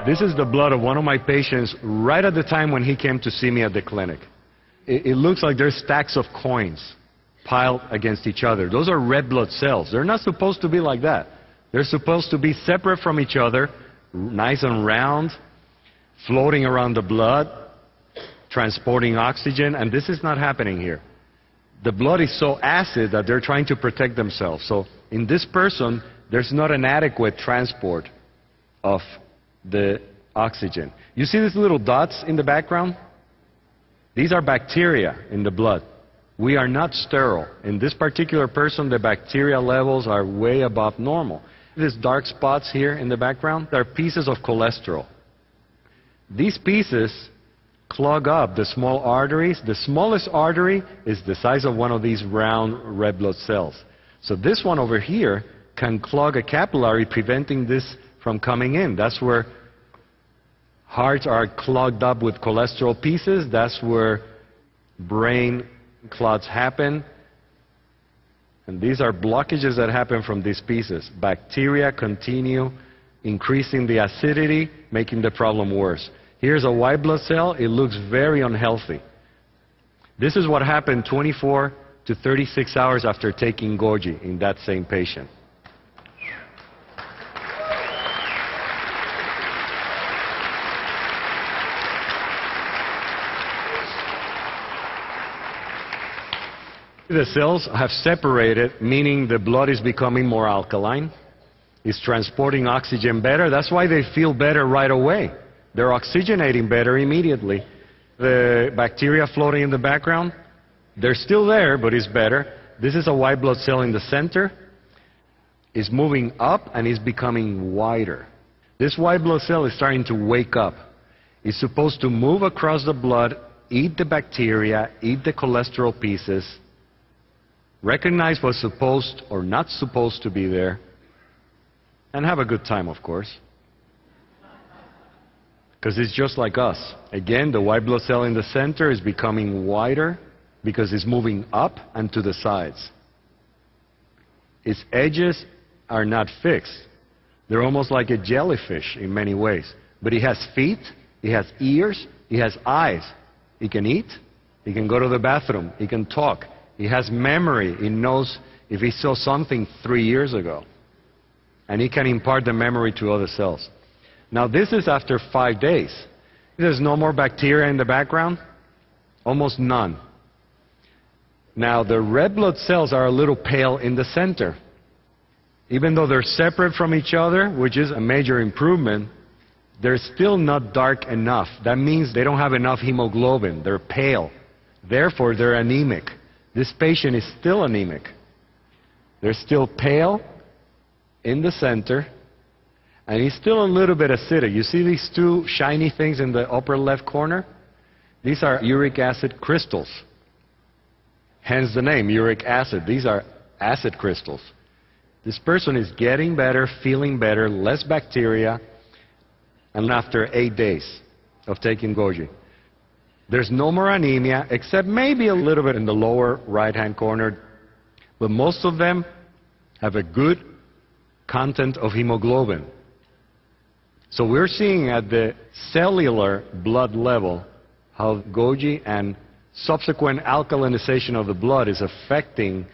This is the blood of one of my patients right at the time when he came to see me at the clinic. It looks like there's stacks of coins piled against each other. Those are red blood cells. They're not supposed to be like that. They're supposed to be separate from each other, nice and round, floating around the blood, transporting oxygen, and this is not happening here. The blood is so acid that they're trying to protect themselves. So in this person, there's not an adequate transport of the oxygen. You see these little dots in the background? These are bacteria in the blood. We are not sterile. In this particular person, the bacteria levels are way above normal. These dark spots here in the background are pieces of cholesterol. These pieces clog up the small arteries. The smallest artery is the size of one of these round red blood cells. So this one over here can clog a capillary, preventing this from coming in. That's where hearts are clogged up with cholesterol pieces. That's where brain clots happen. And these are blockages that happen from these pieces. Bacteria continue increasing the acidity, making the problem worse. Here's a white blood cell. It looks very unhealthy. This is what happened 24 to 36 hours after taking Goji in that same patient. The cells have separated, meaning the blood is becoming more alkaline. It's transporting oxygen better. That's why they feel better right away. They're oxygenating better immediately. The bacteria floating in the background, they're still there, but it's better. This is a white blood cell in the center. It's moving up and it's becoming wider. This white blood cell is starting to wake up. It's supposed to move across the blood, eat the bacteria, eat the cholesterol pieces, recognize what's supposed or not supposed to be there, and have a good time, of course. Because it's just like us. Again, the white blood cell in the center is becoming wider because it's moving up and to the sides. Its edges are not fixed. They're almost like a jellyfish in many ways. But it has feet, it has ears, it has eyes. It can eat, it can go to the bathroom, it can talk. He has memory. He knows if he saw something 3 years ago. And he can impart the memory to other cells. Now this is after 5 days. There's no more bacteria in the background. Almost none. Now the red blood cells are a little pale in the center. Even though they're separate from each other, which is a major improvement, they're still not dark enough. That means they don't have enough hemoglobin. They're pale. Therefore, they're anemic. This patient is still anemic. They're still pale in the center, and he's still a little bit acidic. You see these two shiny things in the upper left corner? These are uric acid crystals. Hence the name, uric acid. These are acid crystals. This person is getting better, feeling better, less bacteria, and after 8 days of taking Goji. There's no more anemia, except maybe a little bit in the lower right-hand corner. But most of them have a good content of hemoglobin. So we're seeing at the cellular blood level how Goji and subsequent alkalinization of the blood is affecting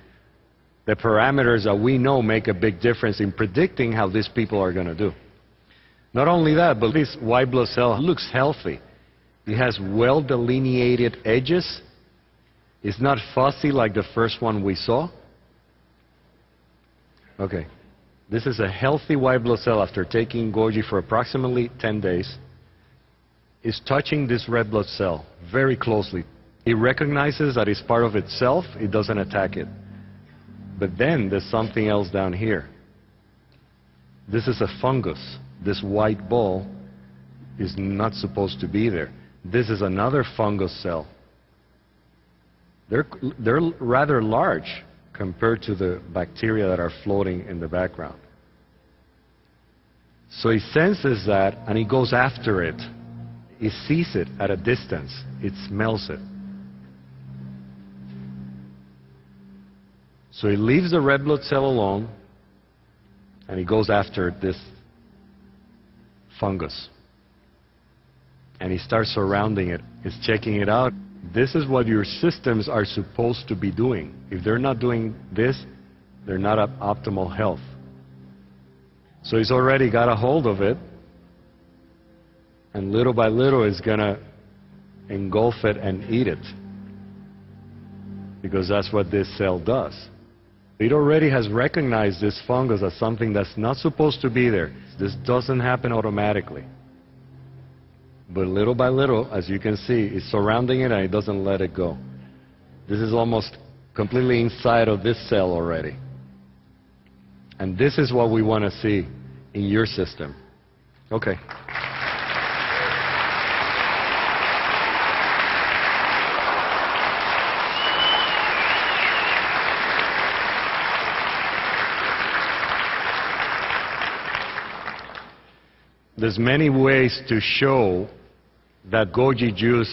the parameters that we know make a big difference in predicting how these people are going to do. Not only that, but this white blood cell looks healthy. It has well-delineated edges. It's not fussy like the first one we saw. Okay. This is a healthy white blood cell after taking Goji for approximately 10 days. It's touching this red blood cell very closely. It recognizes that it's part of itself. It doesn't attack it. But then there's something else down here. This is a fungus. This white ball is not supposed to be there. This is another fungus cell. They're rather large compared to the bacteria that are floating in the background. So he senses that and he goes after it. He sees it at a distance. It smells it. So he leaves the red blood cell alone and he goes after this fungus. and he starts surrounding it. He's checking it out. This is what your systems are supposed to be doing. If they're not doing this, they're not at optimal health. So he's already got a hold of it, and little by little is going to engulf it and eat it, because that's what this cell does. It already has recognized this fungus as something that's not supposed to be there. This doesn't happen automatically. But little by little, as you can see, it's surrounding it and it doesn't let it go. This is almost completely inside of this cell already. And this is what we want to see in your system. Okay. There's many ways to show that goji juice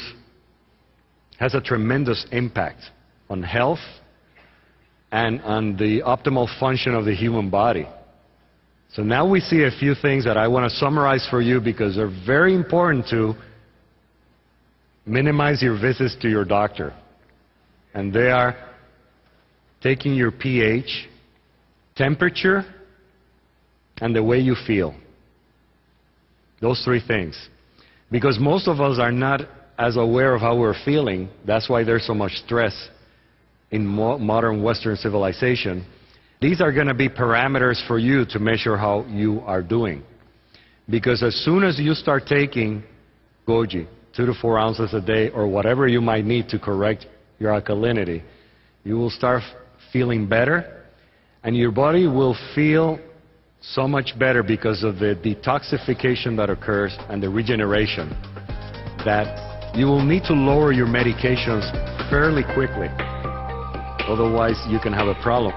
has a tremendous impact on health and on the optimal function of the human body. So now we see a few things that I want to summarize for you because they're very important to minimize your visits to your doctor. And they are taking your pH, temperature, and the way you feel. Those three things. Because most of us are not as aware of how we're feeling. That's why there's so much stress in modern Western civilization. These are going to be parameters for you to measure how you are doing. Because as soon as you start taking goji, 2 to 4 ounces a day, or whatever you might need to correct your alkalinity, you will start feeling better, and your body will feel so much better because of the detoxification that occurs and the regeneration, that you will need to lower your medications fairly quickly. Otherwise, you can have a problem.